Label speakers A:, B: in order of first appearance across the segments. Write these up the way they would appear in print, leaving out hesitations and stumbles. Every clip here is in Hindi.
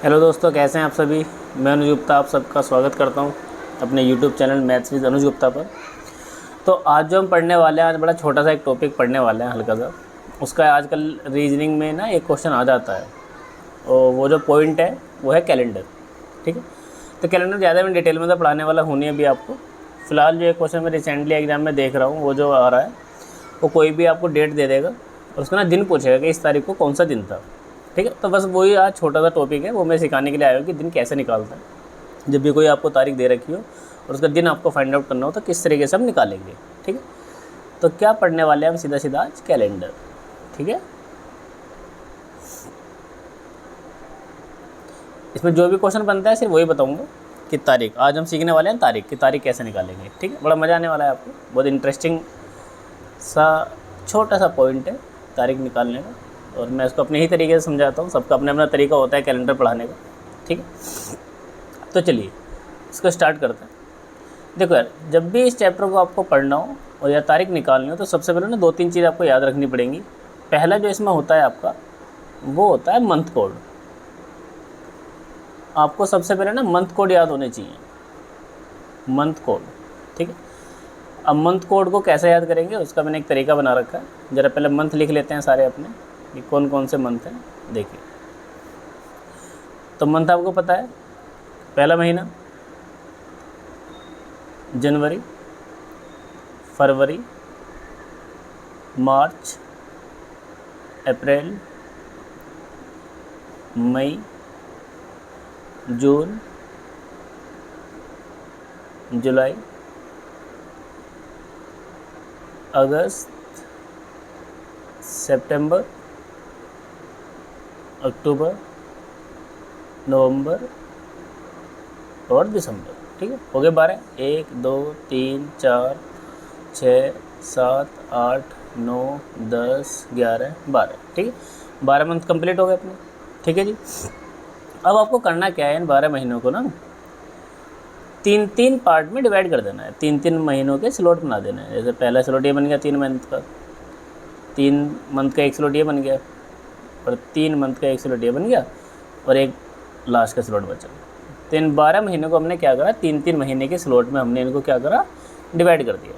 A: हेलो दोस्तों, कैसे हैं आप सभी। मैं अनुज गुप्ता आप सबका स्वागत करता हूं अपने यूट्यूब चैनल मैथ्स विद अनुज गुप्ता पर। तो आज जो हम पढ़ने वाले हैं, आज बड़ा छोटा सा एक टॉपिक पढ़ने वाले हैं, हल्का सा। उसका आजकल रीजनिंग में ना एक क्वेश्चन आ जाता है और वो जो पॉइंट है वो है कैलेंडर। ठीक है, तो कैलेंडर ज़्यादा मैं डिटेल में तो पढ़ाने वाला हूँ नहीं अभी आपको। फ़िलहाल जो एक क्वेश्चन मैं रिसेंटली एग्जाम में देख रहा हूँ, वो जो आ रहा है वो कोई भी आपको डेट दे देगा और उसका ना दिन पूछेगा कि इस तारीख को कौन सा दिन था। ठीक है, तो बस वही आज छोटा सा टॉपिक है, वो मैं सिखाने के लिए आया हूँ कि दिन कैसे निकालता है। जब भी कोई आपको तारीख दे रखी हो और उसका दिन आपको फाइंड आउट करना हो तो किस तरीके से हम निकालेंगे। ठीक है, तो क्या पढ़ने वाले हैं हम, सीधा सीधा आज कैलेंडर। ठीक है, इसमें जो भी क्वेश्चन बनता है सिर्फ वही बताऊँगा कि तारीख। आज हम सीखने वाले हैं तारीख की, तारीख कैसे निकालेंगे। ठीक है, बड़ा मज़ा आने वाला है आपको। बहुत इंटरेस्टिंग सा छोटा सा पॉइंट है तारीख निकालने का, और मैं इसको अपने ही तरीके से समझाता हूँ। सबका अपना अपना तरीका होता है कैलेंडर पढ़ाने का। ठीक है, तो चलिए इसको स्टार्ट करते हैं। देखो यार, जब भी इस चैप्टर को आपको पढ़ना हो और या तारीख निकालनी हो तो सबसे पहले ना दो तीन चीज़ आपको याद रखनी पड़ेंगी। पहला जो इसमें होता है आपका, वो होता है मंथ कोड। आपको सबसे पहले ना मंथ कोड याद होने चाहिए, मंथ कोड। ठीक है, अब मंथ कोड को कैसे याद करेंगे उसका मैंने एक तरीका बना रखा है। ज़रा पहले मंथ लिख लेते हैं सारे अपने, कि कौन कौन से मंथ हैं। देखिए, तो मंथ आपको पता है, पहला महीना जनवरी, फरवरी, मार्च, अप्रैल, मई, जून, जुलाई, अगस्त, सितंबर, अक्टूबर, नवंबर और दिसंबर। ठीक है, हो गए 12। 1 2 3 4 6 7 8 9 10 11 12। ठीक है, 12 मंथ कंप्लीट हो गए अपने। ठीक है जी, अब आपको करना क्या है, इन 12 महीनों को ना 3-3 पार्ट में डिवाइड कर देना है। 3-3 महीनों के स्लॉट बना देना है। जैसे पहला स्लॉट ये बन गया 3 मंथ का, 3 मंथ का एक स्लॉट ये बन गया, और 3 मंथ का एक स्लॉट ये बन गया, और एक लास्ट का स्लॉट बचा। तो इन 12 महीनों को हमने क्या करा, 3-3 महीने के स्लॉट में हमने इनको क्या करा, डिवाइड कर दिया।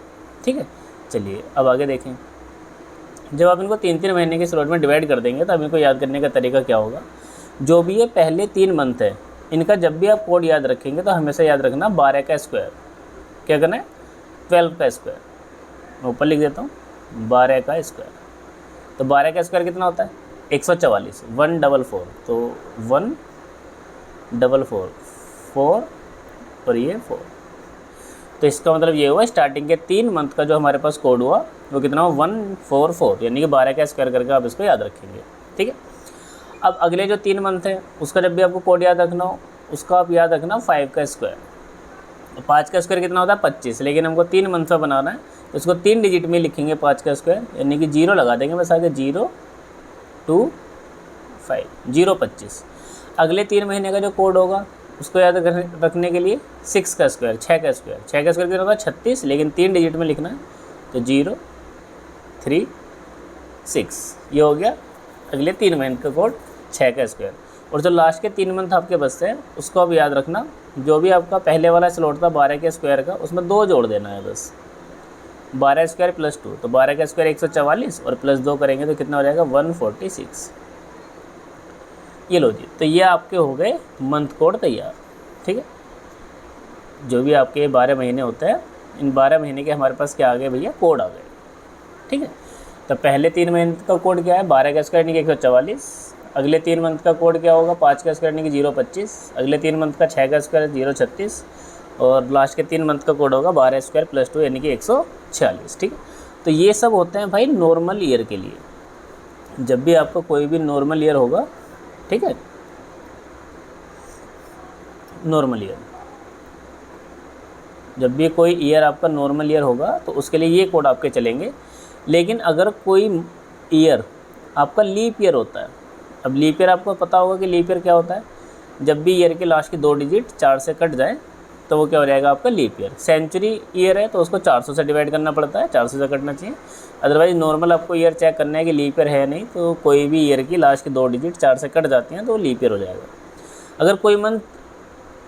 A: ठीक है, चलिए अब आगे देखें। जब आप इनको 3-3 महीने के स्लॉट में डिवाइड कर देंगे तो अब इनको याद करने का तरीका क्या होगा। जो भी ये पहले 3 मंथ है, इनका जब भी आप कोड याद रखेंगे तो हमेशा याद रखना 12 का स्क्वायर। क्या करना है, 12 का स्क्वायर। मैं ऊपर लिख देता हूँ 12 का स्क्वायर। तो 12 का स्क्वायर कितना होता है, 144, 144। तो 144, 4 और ये 4। तो इसका मतलब ये हुआ, स्टार्टिंग के 3 मंथ का जो हमारे पास कोड हुआ वो कितना हुआ, 144, यानी कि 12 का स्क्वायर करके आप इसको याद रखेंगे। ठीक है, अब अगले जो 3 मंथ है उसका जब भी आपको कोड याद रखना हो, उसका आप याद रखना 5 का स्क्वायर। तो 5 का स्क्वायर कितना होता है, 25, लेकिन हमको 3 मंथ का बनाना है तो उसको 3 डिजिट में लिखेंगे 5 का स्क्वायर, यानी कि 0 लगा देंगे बस आगे, 0 2 5, 0 25। अगले 3 महीने का जो कोड होगा उसको याद रखने के लिए 6 का स्क्वायर, 6 का स्क्वायर। 6 का स्क्वायर कितना होगा, 36, लेकिन 3 डिजिट में लिखना है, तो 0 3 6। ये हो गया अगले 3 मंथ का कोड, 6 का स्क्वायर। और जो लास्ट के 3 मंथ आपके बचते हैं उसको अब याद रखना, जो भी आपका पहले वाला स्लॉट था 12 के स्क्वायर का, उसमें 2 जोड़ देना है बस, 12 स्क्वायर प्लस 2। तो 12 का स्क्वायर 144 और प्लस 2 करेंगे तो कितना हो जाएगा, 146। ये लो जी, तो ये आपके हो गए मंथ कोड तैयार। ठीक है, जो भी आपके 12 महीने होते हैं, इन 12 महीने के हमारे पास क्या आ गए भैया, कोड आ गए। ठीक है, तो पहले 3 मंथ का कोड क्या है, 12 का स्क्वायर यानी कि 144। अगले 3 मंथ का कोड क्या होगा, 5 का स्क्वायर यानी कि 025। अगले 3 मंथ का 6 का स्क्वायर 036, और लास्ट के 3 मंथ का कोड होगा 12 स्क्वायर प्लस 2 यानी कि 146। ठीक है, तो ये सब होते हैं भाई नॉर्मल ईयर के लिए। जब भी आपका कोई भी नॉर्मल ईयर होगा, ठीक है, नॉर्मल ईयर, जब भी कोई ईयर आपका नॉर्मल ईयर होगा तो उसके लिए ये कोड आपके चलेंगे। लेकिन अगर कोई ईयर आपका लीप ईयर होता है, अब लीप ईयर आपको पता होगा कि लीप ईयर क्या होता है, जब भी ईयर के लास्ट की 2 डिजिट 4 से कट जाए तो वो क्या हो जाएगा आपका लीप ईयर। सेंचुरी ईयर है तो उसको 400 से डिवाइड करना पड़ता है, 400 से कटना चाहिए। अदरवाइज नॉर्मल आपको ईयर चेक करना है कि लीप ईयर है नहीं, तो कोई भी ईयर की लास्ट की 2 डिजिट 4 से कट जाती हैं तो वो लीप ईयर हो जाएगा। अगर कोई मंथ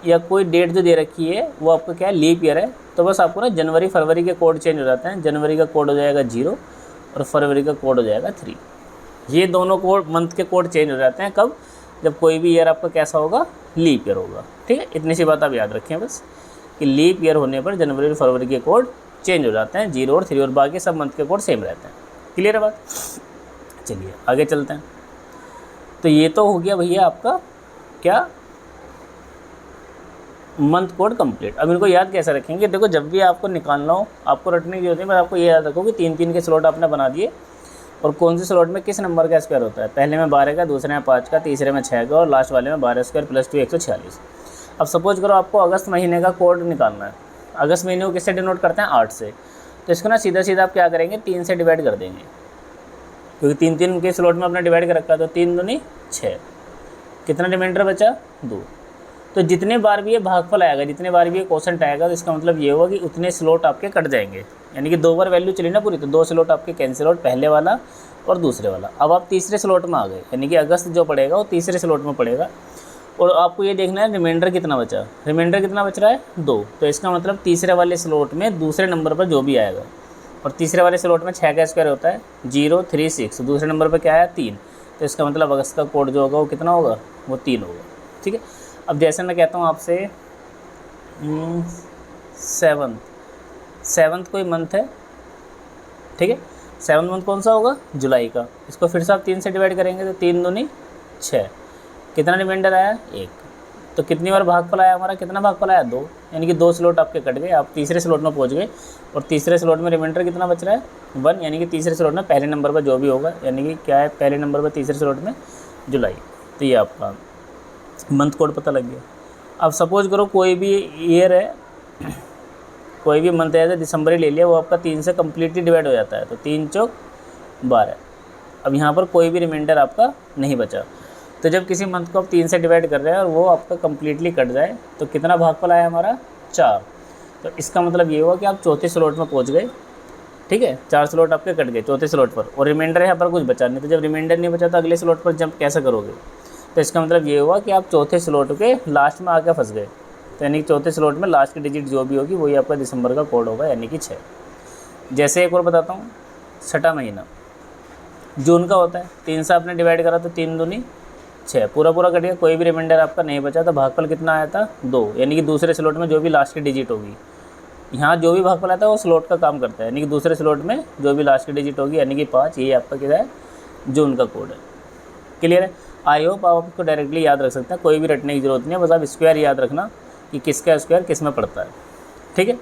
A: या कोई डेट जो दे रखी है वो आपका क्या है, लीप ईयर है, तो बस आपको ना जनवरी फरवरी के कोड चेंज हो जाते हैं। जनवरी का कोड हो जाएगा 0 और फरवरी का कोड हो जाएगा 3। ये दोनों कोड मंथ के कोड चेंज हो जाते हैं कब, जब कोई भी ईयर आपका कैसा होगा, लीप ईयर होगा। ठीक है, इतनी सी बात आप याद रखें बस कि लीप ईयर होने पर जनवरी और फरवरी के कोड चेंज हो जाते हैं, 0 और 3, और बाकी सब मंथ के कोड सेम रहते हैं। क्लियर है बात? चलिए आगे चलते हैं। तो ये तो हो गया भैया आपका क्या, मंथ कोड कंप्लीट। अब इनको याद कैसे रखेंगे? देखो जब भी आपको निकालना हो, आपको रटने की जरूरत है, बस आपको ये याद रखो कि 3-3 के स्लॉट आपने बना दिए और कौन से स्लॉट में किस नंबर का स्क्वायर होता है। पहले में 12 का, दूसरे में 5 का, तीसरे में 6 का और लास्ट वाले में 12 स्क्वायर प्लस 2 146। अब सपोज करो आपको अगस्त महीने का कोड निकालना है। अगस्त महीने को किससे डिनोट करते हैं? 8 से। तो इसको ना सीधा सीधा आप क्या करेंगे, 3 से डिवाइड कर देंगे, क्योंकि 3-3 के स्लॉट में अपना डिवाइड कर रखा है। तो 3 दूनी 6, कितना रिमाइंडर बचा? 2। तो जितने बार भी ये भागफल आएगा, जितने बार भी ये क्वोशंट आएगा, तो इसका मतलब ये होगा कि उतने स्लॉट आपके कट जाएंगे। यानी कि 2 बार वैल्यू चली ना पूरी, तो 2 स्लॉट आपके कैंसिल आउट, पहले वाला और दूसरे वाला। अब आप तीसरे स्लॉट में आ गए, यानी कि अगस्त जो पड़ेगा वो तीसरे स्लॉट में पड़ेगा। और आपको ये देखना है रिमाइंडर कितना बचा। रिमाइंडर कितना बच रहा है? 2। तो इसका मतलब तीसरे वाले स्लॉट में दूसरे नंबर पर जो भी आएगा, और तीसरे वाले स्लॉट में 6 का स्क्वायर होता है 0 3 6, दूसरे नंबर पर क्या आया? 3। तो इसका मतलब अगस्त का कोड जो होगा वो कितना होगा? वो 3 होगा। ठीक है, अब जैसे मैं कहता हूँ आपसे 7th कोई मंथ है, ठीक है, 7th मंथ कौन सा होगा? जुलाई का। इसको फिर से आप 3 से डिवाइड करेंगे, तो 3 दूनी 6, कितना रिमाइंडर आया? 1। तो कितनी बार भागफल आया हमारा? कितना भागफल आया? 2। यानी कि 2 स्लॉट आपके कट गए, आप तीसरे स्लॉट में पहुंच गए, और तीसरे स्लॉट में रिमाइंडर कितना बच रहा है? 1। यानी कि तीसरे स्लॉट में पहले नंबर पर जो भी होगा, यानी कि क्या है, पहले नंबर पर तीसरे स्लॉट में जुलाई। तो ये आपका मंथ कोड पता लग गया। अब सपोज करो कोई भी ईयर है, कोई भी मंथ है, दिसंबर ही ले लिया, वो आपका 3 से कम्प्लीटली डिवाइड हो जाता है। तो 3 चौक 12। अब यहाँ पर कोई भी रिमाइंडर आपका नहीं बचा। तो जब किसी मंथ को आप 3 से डिवाइड कर रहे हैं और वो आपका कम्प्लीटली कट जाए, तो कितना भागफल आया हमारा? 4। तो इसका मतलब ये हुआ कि आप चौथे स्लॉट में पहुँच गए। ठीक है, 4 स्लॉट आपके कट गए चौथे स्लॉट पर, और रिमाइंडर यहाँ पर कुछ बचा नहीं। तो जब रिमाइंडर नहीं बचा तो अगले स्लॉट पर जंप कैसे करोगे? तो इसका मतलब ये हुआ कि आप चौथे स्लॉट के लास्ट में आके फंस गए। तो यानी कि चौथे स्लॉट में लास्ट की डिजिट जो भी होगी वही आपका दिसंबर का कोड होगा, यानी कि 6। जैसे एक और बताता हूँ, 6ठा महीना जून का होता है। 3 से आपने डिवाइड करा तो 3 दूनी 6, पूरा कट गया, कोई भी रिमाइंडर आपका नहीं बचा। तो भागफल कितना आया था? 2। यानी कि दूसरे स्लॉट में जो भी लास्ट की डिजिट होगी, यहाँ जो भी भागफल आता है वो स्लॉट का काम करता है, यानी कि दूसरे स्लॉट में जो भी लास्ट की डिजिट होगी, यानी कि 5, ये आपका क्या है? जून का कोड है। क्लियर है? आई होप आप आपको डायरेक्टली याद रख सकते हैं, कोई भी रटने की जरूरत नहीं है, बस आप स्क्वायर याद रखना कि किसका स्क्वायर किस में पड़ता है। ठीक है,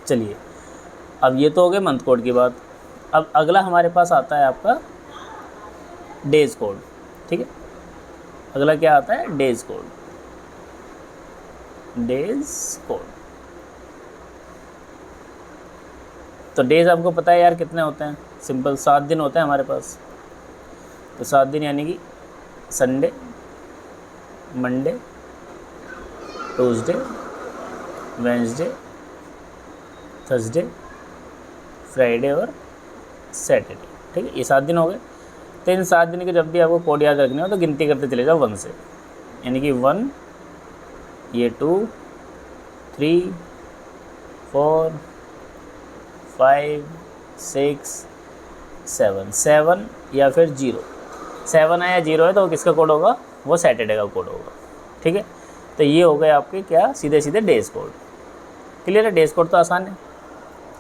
A: चलिए अब ये तो हो गए मंथ कोड की बात। अब अगला हमारे पास आता है आपका डेज कोड। ठीक है, अगला क्या आता है? Days code. डेज कोड, तो डेज आपको पता है यार कितने होते हैं? सिंपल 7 दिन होते हैं हमारे पास। तो 7 दिन यानी कि Sunday, Monday, Tuesday, Wednesday, Thursday, Friday और सैटरडे। ठीक है, ये 7 दिन हो गए। तो इन 7 दिन के जब भी आपको कोड याद रखने हो तो गिनती करते चले जाओ 1 से, यानी कि 1, ये 2, 3, 4, 5, 6, 7 या फिर 0। 7 है या 0 है तो वो किसका कोड होगा? वो सैटरडे का कोड होगा। ठीक है, तो ये हो गए आपके क्या? सीधे सीधे डेज कोड। क्लियर है? डेज कोड तो आसान है।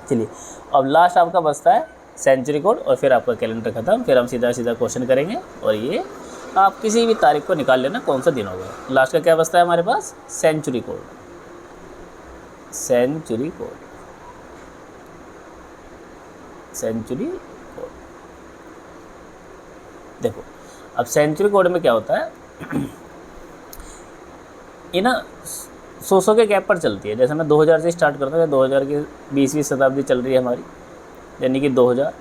A: चलिए अब लास्ट आपका बचता है सेंचुरी कोड, और फिर आपका कैलेंडर खत्म। फिर हम सीधा सीधा क्वेश्चन करेंगे, और ये आप किसी भी तारीख को निकाल लेना कौन सा दिन होगा। लास्ट का क्या बचता है हमारे पास? Century code. Century code, century code. देखो अब सेंचुरी कोड में क्या होता है, ये ना 100 के गैप पर चलती है। जैसे मैं 2000 से स्टार्ट करता हूँ, 2000 की 20वीं शताब्दी चल रही है हमारी, यानी कि 2000,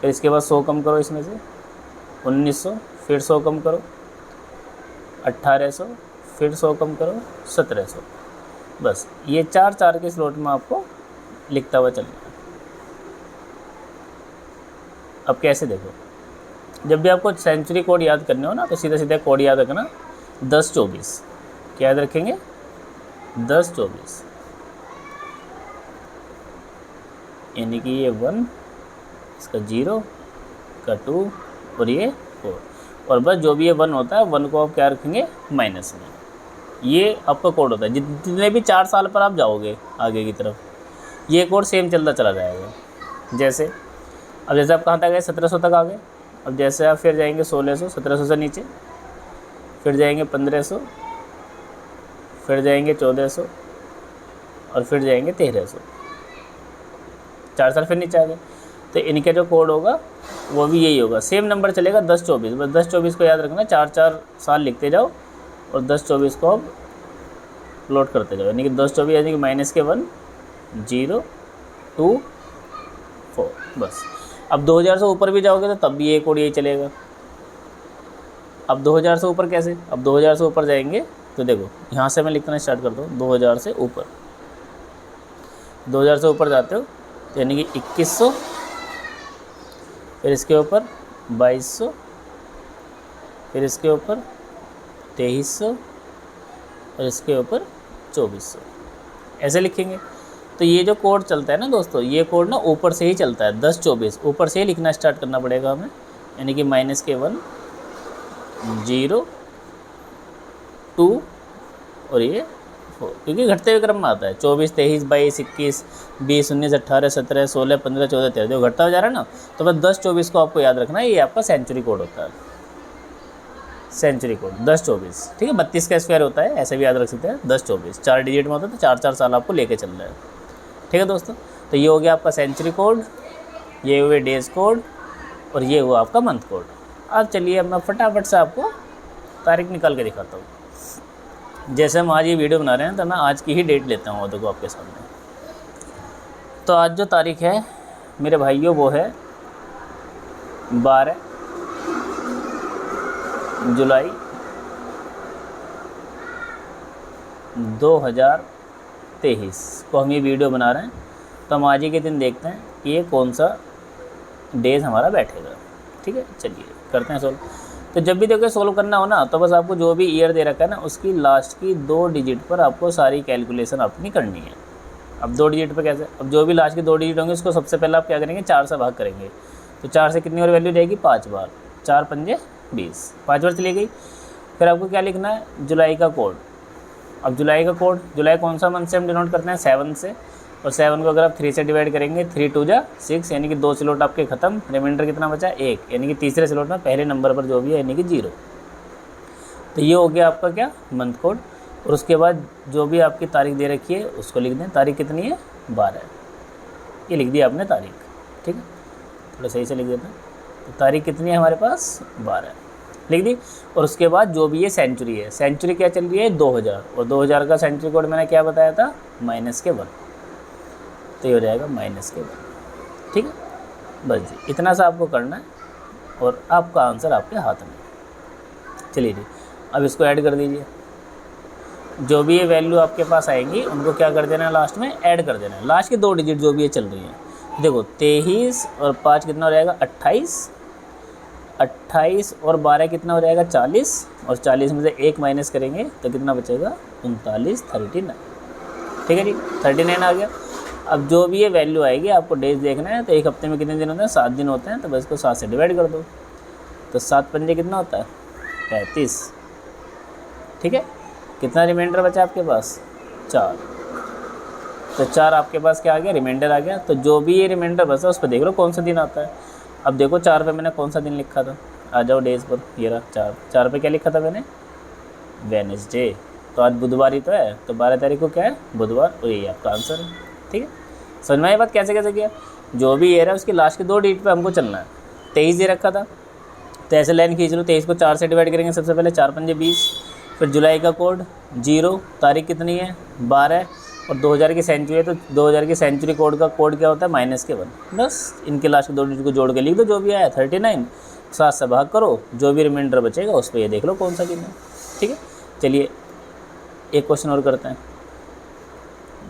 A: फिर इसके बाद 100 कम करो इसमें से, 1900, फिर 100 कम करो, 1800, फिर 100 कम करो, 1700। बस ये 4 के स्लॉट में आपको लिखता हुआ चलना है। अब कैसे देखो, जब भी आपको सेंचुरी कोड याद करने हो ना, तो सीधा सीधा कोड याद रखना। 10-24 क्या याद रखेंगे, 10-24, यानी कि ये 1, इसका 0, का 2 और ये 4, और बस जो भी ये 1 होता है 1 को आप क्या रखेंगे, माइनस में। ये आपका कोड होता है। जितने भी 4 साल पर आप जाओगे आगे की तरफ, ये कोड सेम चलता चला जाएगा। जैसे अब जैसे आप कहाँ तक गए, 1700 तक आ गए। अब जैसे आप फिर जाएंगे 1600, 1700 से नीचे, फिर जाएंगे 1500, फिर जाएंगे 1400, और फिर जाएंगे 1300, 4 साल फिर नीचे आ गए। तो इनका जो कोड होगा वो भी यही होगा, सेम नंबर चलेगा 10-24। बस 10-24 को याद रखना, 4-4 साल लिखते जाओ और 10-24 को अब प्लॉट करते जाओ, यानी कि 10-24 यानी कि माइनस के 1, 0, 2, 4 बस। अब 2000 से ऊपर भी जाओगे तो तब भी ये कोड यही चलेगा। अब 2000 से ऊपर कैसे, अब 2000 से ऊपर जाएंगे तो देखो यहाँ से मैं लिखना स्टार्ट कर दूँ, 2000 से ऊपर, 2000 से ऊपर जाते हो यानी कि 2100, फिर इसके ऊपर 2200, फिर इसके ऊपर 2300, और इसके ऊपर 2400, ऐसे लिखेंगे। तो ये जो कोड चलता है ना दोस्तों, ये कोड ना ऊपर से ही चलता है, 10-24 ऊपर से ही लिखना स्टार्ट करना पड़ेगा हमें, यानी कि माइनस के 1, 0, 2 और ये 4, क्योंकि घटते हुए क्रम में आता है। 24, 23, 22, 21, 20, 19, 18, 17, 16, 15, 14, 13 जो घटता हो जा रहा है ना, तो बस 10-24 को आपको याद रखना है, ये आपका सेंचुरी कोड होता है, सेंचुरी कोड 10-24। ठीक है, 32 का स्क्वायर होता है, ऐसे भी याद रख सकते हैं। 10-24 4 डिजिट में होता है, तो 4-4 साल आपको लेके चल रहा है। ठीक है दोस्तों, तो ये हो गया आपका सेंचुरी कोड, ये हुए डेज कोड, और ये हुआ आपका मंथ कोड। अब चलिए अब मैं फटाफट से आपको तारीख निकाल के दिखाता हूँ। जैसे हम आज ये वीडियो बना रहे हैं तो मैं आज की ही डेट लेता हूँ देखो आपके सामने। तो आज जो तारीख है मेरे भाइयों वो है 12 जुलाई 2023 को हम ये वीडियो बना रहे हैं। तो हम आज ही के दिन देखते हैं कि ये कौन सा डेज हमारा बैठेगा। ठीक है, चलिए करते हैं सोल्व। तो जब भी देखो सोल्व करना हो ना, तो बस आपको जो भी ईयर दे रखा है ना, उसकी लास्ट की 2 डिजिट पर आपको सारी कैलकुलेशन अपनी करनी है। अब 2 डिजिट पर कैसे, अब जो भी लास्ट के 2 डिजिट होंगे उसको सबसे पहले आप क्या करेंगे, 4 से भाग करेंगे। तो 4 से कितनी और वैल्यू जाएगी, 5 बार, 4 पंजे 20, 5 बार चली गई। फिर आपको क्या लिखना है, जुलाई का कोड। अब जुलाई का कोड, जुलाई कौन सा मंथ से हम डिनोट करते हैं, 7 से, और 7 को अगर आप 3 से डिवाइड करेंगे, 3 2 जा 6, यानी कि 2 स्लॉट आपके खत्म, रिमाइंडर कितना बचा, 1, यानी कि तीसरे स्लॉट में पहले नंबर पर जो भी है यानी कि 0। तो ये हो गया आपका क्या, मंथ कोड। और उसके बाद जो भी आपकी तारीख दे रखी है उसको लिख दें। तारीख कितनी है, 12, ये लिख दिया आपने तारीख। ठीक है, थोड़ा सही से लिख देते हैं। तो तारीख कितनी है हमारे पास, 12 लिख दी। और उसके बाद जो भी ये सेंचुरी है, सेंचुरी क्या चल रही है, 2000, और 2000 का सेंचुरी कोड मैंने क्या बताया था, -1, तो ये हो जाएगा -1। ठीक है, बस जी इतना सा आपको करना है और आपका आंसर आपके हाथ में। चलिए जी, अब इसको ऐड कर दीजिए। जो भी ये वैल्यू आपके पास आएंगी उनको क्या कर देना है, लास्ट में ऐड कर देना है। लास्ट की 2 डिजिट जो भी ये चल रही हैं, देखो 23 और 5 कितना हो जाएगा, 28, 28 और 12 कितना हो जाएगा, 40, और 40 में से 1 माइनस करेंगे तो कितना बचेगा, 39, 39। ठीक है जी, 39 आ गया। अब जो भी ये वैल्यू आएगी आपको डेज देखना है। तो एक हफ्ते में कितने दिन होते हैं, 7 दिन होते हैं। तो बस इसको 7 से डिवाइड कर दो, तो 7 पंजे कितना होता है, 35। ठीक है, कितना रिमाइंडर बचा आपके पास, 4। तो 4 आपके पास क्या आ गया, रिमाइंडर आ गया। तो जो भी ये रिमाइंडर बचा उस पर देख लो कौन सा दिन आता है। अब देखो 4 पे मैंने कौन सा दिन लिखा था, आ जाओ डेज पर, ये रहा 4 पे क्या लिखा था मैंने, वेडनेसडे। तो आज बुधवार ही तो है, तो 12 तारीख को क्या है, बुधवार, और यही आपका आंसर है। ठीक है, समझ में आई बात, कैसे कैसे किया। जो भी ईयर है उसकी लास्ट के 2 डिजिट पे हमको चलना है। 23 दे रखा था, तो ऐसे लाइन खींच लो, 23 को 4 से डिवाइड करेंगे सबसे पहले, 4 पंजे 20। फिर जुलाई का कोड 0, तारीख कितनी है, 12, और 2000 की सेंचुरी है, तो 2000 की सेंचुरी कोड का कोड क्या होता है, -1। बस इनके लास्ट के 2 डिजिट को जोड़ के लिख दो, जो भी आया 39, 7 से भाग करो, जो भी रिमाइंडर बचेगा उस पर ये देख लो कौन सा दिन है। ठीक है, चलिए एक क्वेश्चन और करते हैं।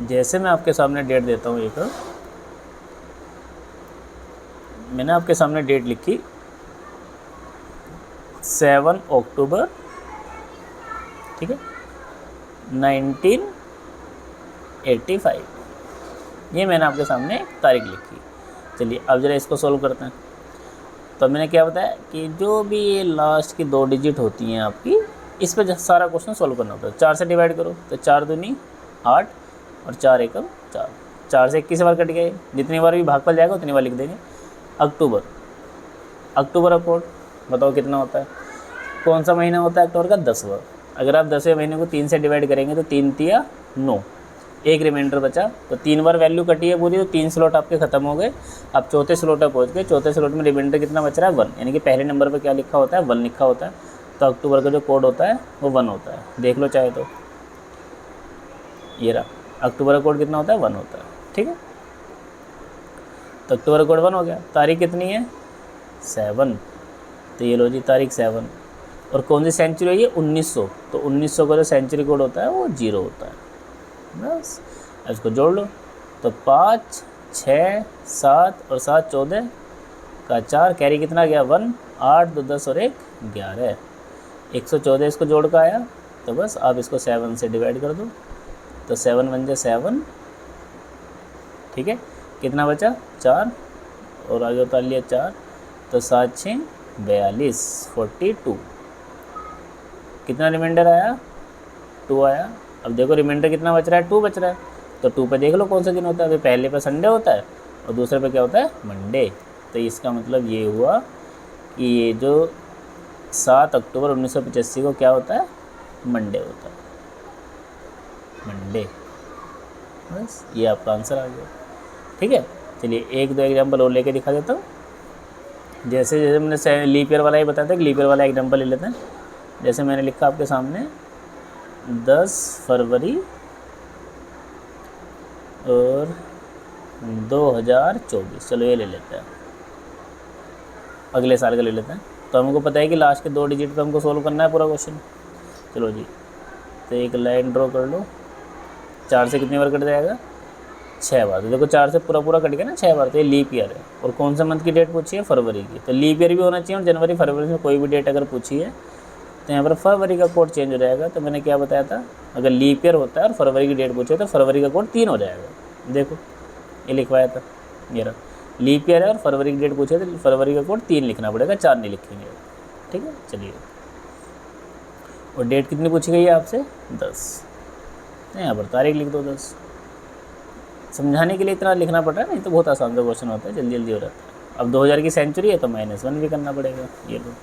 A: जैसे मैं आपके सामने डेट देता हूँ, एक मैंने आपके सामने डेट लिखी 7 अक्टूबर ठीक है, 1985, ये मैंने आपके सामने तारीख लिखी। चलिए अब जरा इसको सॉल्व करते हैं। तो मैंने क्या बताया कि जो भी ये लास्ट की 2 डिजिट होती हैं आपकी, इस पर सारा क्वेश्चन सॉल्व करना होता है। 4 से डिवाइड करो तो 4 दूनी 8 और 4 एकम 4, 4 से 21 बार कट गए, जितनी बार भी भागफल जाएगा उतनी बार लिख देंगे। अक्टूबर, अक्टूबर का कोड बताओ कितना होता है, कौन सा महीना होता है अक्टूबर का, 10वां। अगर आप 10वें महीने को 3 से डिवाइड करेंगे तो 3 तिया 9, एक रिमाइंडर बचा, तो 3 बार वैल्यू कटी है पूरी, तो 3 स्लॉट आपके खत्म हो गए। अब चौथे स्लॉट पर पहुँच गए, चौथे स्लॉट में रिमाइंडर कितना बच रहा है, 1, यानी कि पहले नंबर पर क्या लिखा होता है, 1 लिखा होता है। तो अक्टूबर का जो कोड होता है वो 1 होता है, देख लो चाहे तो, ये रहा अक्टूबर का कोड कितना होता है, 1 होता है। ठीक है, तो अक्टूबर का कोड 1 हो गया। तारीख कितनी है, 7, तो ये लो जी तारीख 7। और कौन सी सेंचुरी है ये, 1900, तो 1900 का जो सेंचुरी कोड होता है वो 0 होता है। बस अब इसको जोड़ लो, तो 5, 6, 7 और 7 14 का 4, कैरी कितना गया 1, 8 2 10 और 1 11, 114 इसको जोड़ का आया। तो बस आप इसको 7 से डिवाइड कर दो, तो 7 बन जाए 7, ठीक है, कितना बचा 4 और आगे उतार लिया 4, तो 7 6 42, 42, कितना रिमाइंडर आया, 2 आया। अब देखो रिमाइंडर कितना बच रहा है, 2 बच रहा है, तो 2 पे देख लो कौन सा दिन होता है, अभी पहले पे संडे होता है और दूसरे पे क्या होता है, मंडे। तो इसका मतलब ये हुआ कि ये जो 7 अक्टूबर 1985 को क्या होता है, मंडे होता है, मंडे। बस ये आपका आंसर आ गया। ठीक है, चलिए 1-2 एग्जाम्पल और लेके दिखा देता हूँ। जैसे जैसे मैंने लीप ईयर वाला ही बताया था कि लीप ईयर वाला एग्जाम्पल ले लेते हैं। जैसे मैंने लिखा आपके सामने 10 फरवरी और 2024, चलो ये ले लेते हैं, अगले साल का ले लेते हैं। तो हमको पता है कि लास्ट के 2 डिजिट पे हमको सोल्व करना है पूरा क्वेश्चन। चलो जी, तो एक लाइन ड्रॉ कर लो, 4 से कितनी बार कट जाएगा, 6 बार। तो देखो 4 से पूरा कट गया ना 6 बार, तो ये लीप ईयर है। और कौन सा मंथ की डेट पूछी है, फरवरी की, तो लीप ईयर भी होना चाहिए। और जनवरी फरवरी में कोई भी डेट अगर पूछी है तो यहाँ पर फरवरी का कोड चेंज हो जाएगा। तो मैंने क्या बताया था, अगर लीप ईयर होता है और फरवरी की डेट पूछे तो फरवरी का कोड 3 हो जाएगा। देखो ये लिखवाया था, ये रहा, लीप ईयर है और फरवरी की डेट पूछे तो फरवरी का कोड 3 लिखना पड़ेगा, 4 नहीं लिखेंगे। ठीक है, चलिए, और डेट कितनी पूछी गई है आपसे, 10, यहाँ पर तारीख लिख दो 10। समझाने के लिए इतना लिखना पड़ रहा है, नहीं तो बहुत आसान सा क्वेश्चन होता है, जल्दी जल्दी हो जाता है। अब 2000 की सेंचुरी है तो -1 भी करना पड़ेगा। ये लो,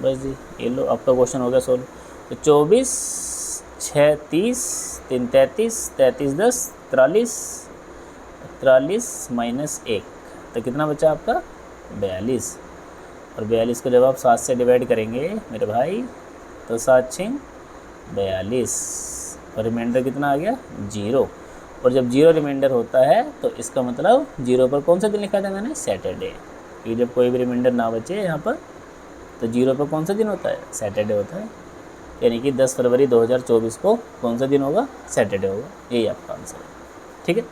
A: बस जी, ये लो आपका क्वेश्चन हो गया सोल्व। तो 24 6 30 3 33 33 10 43 43 -1, तो कितना बचा आपका 42। और 42 को जब आप 7 से डिवाइड करेंगे मेरे भाई, तो 7 6 42 और रिमाइंडर कितना आ गया 0। और जब 0 रिमाइंडर होता है तो इसका मतलब 0 पर कौन सा दिन लिखा था मैंने, सैटरडे। कि जब कोई भी रिमाइंडर ना बचे यहाँ पर तो 0 पर कौन सा दिन होता है, सैटरडे होता है। यानी कि 10 फरवरी 2024 को कौन सा दिन होगा, सैटरडे होगा। यही आपका आंसर है। ठीक है,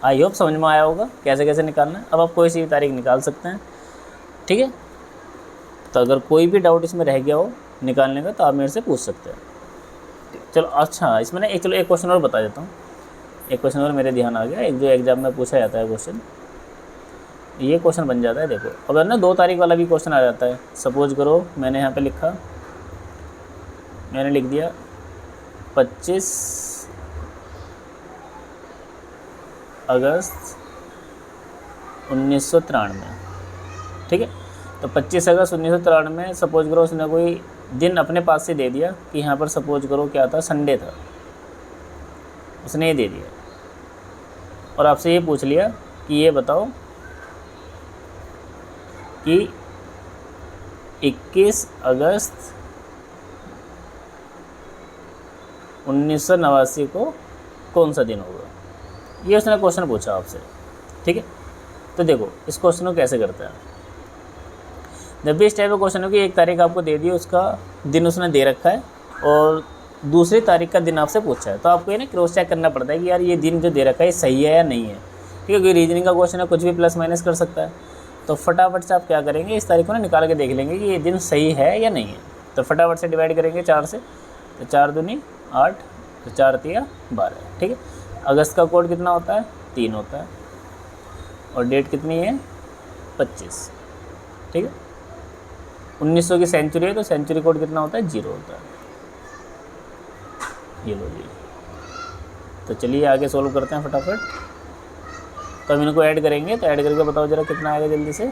A: आई होप समझ में आया होगा कैसे कैसे निकालना है। अब आप कोई सी भी तारीख निकाल सकते हैं। ठीक है, तो अगर कोई भी डाउट इसमें रह गया हो निकालने का तो आप मेरे से पूछ सकते हैं। चलो अच्छा, इसमें ना एक क्वेश्चन और बता देता हूँ। एक क्वेश्चन और मेरे ध्यान आ गया, एक जो एग्जाम में पूछा जाता है क्वेश्चन, ये क्वेश्चन बन जाता है। देखो अब ना 2 तारीख वाला भी क्वेश्चन आ जाता है। सपोज करो मैंने यहाँ पे लिखा, मैंने लिख दिया 25 अगस्त 1993। ठीक है, तो 25 अगस्त 1993 सपोज करो उसने कोई दिन अपने पास से दे दिया कि यहाँ पर सपोज करो क्या था, संडे था, उसने ये दे दिया और आपसे ये पूछ लिया कि ये बताओ कि 21 अगस्त 1989 को कौन सा दिन होगा, ये उसने क्वेश्चन पूछा आपसे। ठीक है, तो देखो इस क्वेश्चन को कैसे करते हैं। जब भी इस टाइप का क्वेश्चन हो कि एक तारीख आपको दे दी, उसका दिन उसने दे रखा है और दूसरी तारीख का दिन आपसे पूछा है, तो आपको ये ना क्रॉस चेक करना पड़ता है कि यार ये दिन जो दे रखा है सही है या नहीं है। ठीक है, क्योंकि रीजनिंग का क्वेश्चन है, कुछ भी प्लस माइनस कर सकता है। तो फटाफट से आप क्या करेंगे, इस तारीख को ना निकाल के देख लेंगे कि ये दिन सही है या नहीं है। तो फटाफट से डिवाइड करेंगे 4 से, तो 4 दूनी 8, तो 4 तिया 12, ठीक है। अगस्त का कोड कितना होता है? 3 होता है, और डेट कितनी है? 25, ठीक है। 1900 की सेंचुरी है, तो सेंचुरी कोड कितना होता है? 0 होता है। ये लो जी। तो चलिए आगे सोल्व करते हैं फटाफट। तो हम इनको ऐड करेंगे, तो ऐड करके बताओ ज़रा कितना आएगा जल्दी से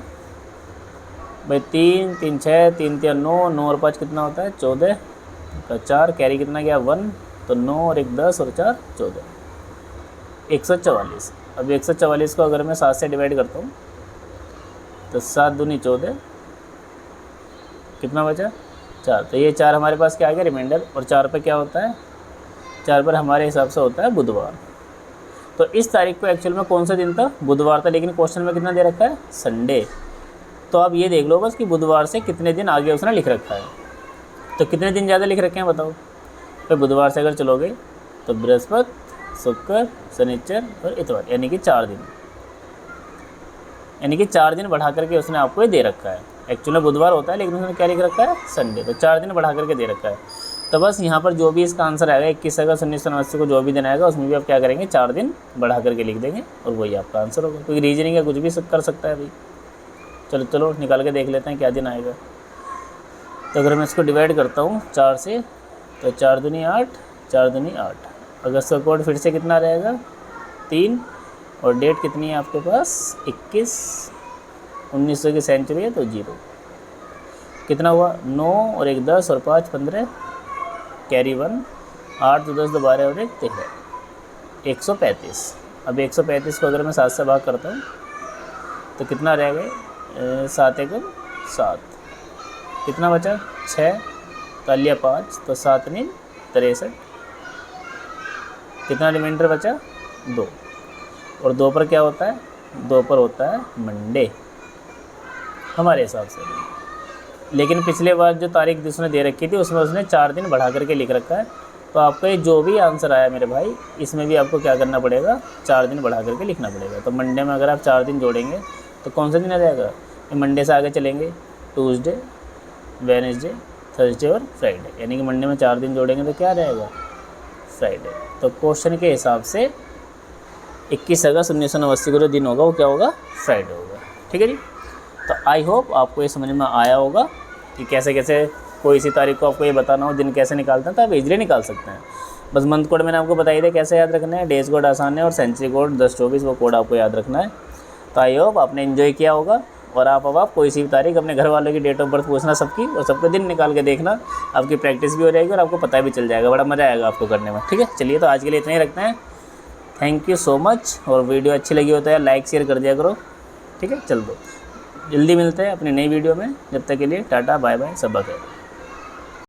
A: भाई। 3 3 6, 3 3 9, 9 और 5 कितना होता है? 14 का 4, कैरी कितना गया? 1, तो 9 और 1 10 और 4 14, 144। अब 144 को अगर मैं 7 से डिवाइड करता हूँ, तो 7 दूनी 14, कितना बचा? 4। तो ये 4 हमारे पास क्या आ गया? रिमाइंडर। और 4 पे क्या होता है? 4 पर हमारे हिसाब से होता है बुधवार। तो इस तारीख को एक्चुअल में कौन सा दिन था? बुधवार था, लेकिन क्वेश्चन में कितना दे रखा है? संडे। तो आप ये देख लो बस कि बुधवार से कितने दिन आगे उसने लिख रखा है। तो कितने दिन ज़्यादा लिख रखे हैं बताओ। तो बुधवार से अगर चलोगे तो बृहस्पति, शुक्र, शनिचर और इतवार, यानी कि 4 दिन, यानी कि 4 दिन बढ़ा करके उसने आपको ये दे रखा है। एक्चुअली बुधवार होता है, लेकिन उसने क्या लिख रखा है? संडे। तो 4 दिन बढ़ा करके दे रखा है। तो बस यहाँ पर जो भी इसका आंसर आएगा 21 अगस्त 1989 को जो भी दिन आएगा, उसमें भी आप क्या करेंगे? 4 दिन बढ़ा करके लिख देंगे, और वही आपका आंसर होगा। क्योंकि रीजनिंग है, कुछ भी कर सकता है भाई। चलो चलो निकाल के देख लेते हैं क्या दिन आएगा। तो अगर मैं इसको डिवाइड करता हूँ 4 से, तो 4 दूनी 8, 4 दूनी 8। अगस्त का कोड फिर से कितना रहेगा? 3, और डेट कितनी है आपके पास? 21, 1900 की सेंचुरी है, तो 0। कितना हुआ? 9 और 1 10 और 5 15, कैरी 1, 8 2 10 2 12 और 1 13, 135। अब 135 को अगर मैं 7 से भाग करता हूँ, तो कितना रहेगा? 7 1 7, कितना बचा? 6, तो लिया 5, तो 7 9 63, कितना रिमाइंडर बचा? 2। और 2 पर क्या होता है? 2 पर होता है मंडे हमारे हिसाब से। लेकिन पिछले बार जो तारीख उसने दे रखी थी, उसमें उसने 4 दिन बढ़ा करके लिख रखा है। तो आपका ये जो भी आंसर आया मेरे भाई, इसमें भी आपको क्या करना पड़ेगा? 4 दिन बढ़ा करके लिखना पड़ेगा। तो मंडे में अगर आप 4 दिन जोड़ेंगे, तो कौन सा दिन आ जाएगा? मंडे से आगे चलेंगे, ट्यूसडे, वेडनेसडे, थर्सडे और फ्राइडे, यानी कि मंडे में 4 दिन जोड़ेंगे तो क्या रहेगा? फ्राइडे। तो क्वेश्चन के हिसाब से 21 अगस्त 1989 को जो दिन होगा वो क्या होगा? फ्राइडे होगा। ठीक है जी। तो आई होप आपको ये समझ में आया होगा कि कैसे कैसे कोई सी तारीख को आपको ये बताना हो दिन कैसे निकालते हैं, तो आप इजीली निकाल सकते हैं। बस मंथ कोड मैंने आपको बताई दिया कैसे याद रखना है। डेज कोड आसान है, और सेंचुरी कोड 1024 वो कोड आपको याद रखना है। तो आई होप आपने इन्जॉय किया होगा। और आप कोई सी भी तारीख अपने घर वालों की डेट ऑफ बर्थ पूछना सबकी, और सबके दिन निकाल के देखना, आपकी प्रैक्टिस भी हो जाएगी और आपको पता भी चल जाएगा। बड़ा मज़ा आएगा आपको करने में। ठीक है, चलिए तो आज के लिए इतना ही रखते हैं। Thank you so much. और वीडियो अच्छी लगी हो तो यार लाइक शेयर कर दिया करो। ठीक है, चल दो, जल्दी मिलते हैं अपनी नई वीडियो में। जब तक के लिए टाटा बाय बाय, सब बखैर।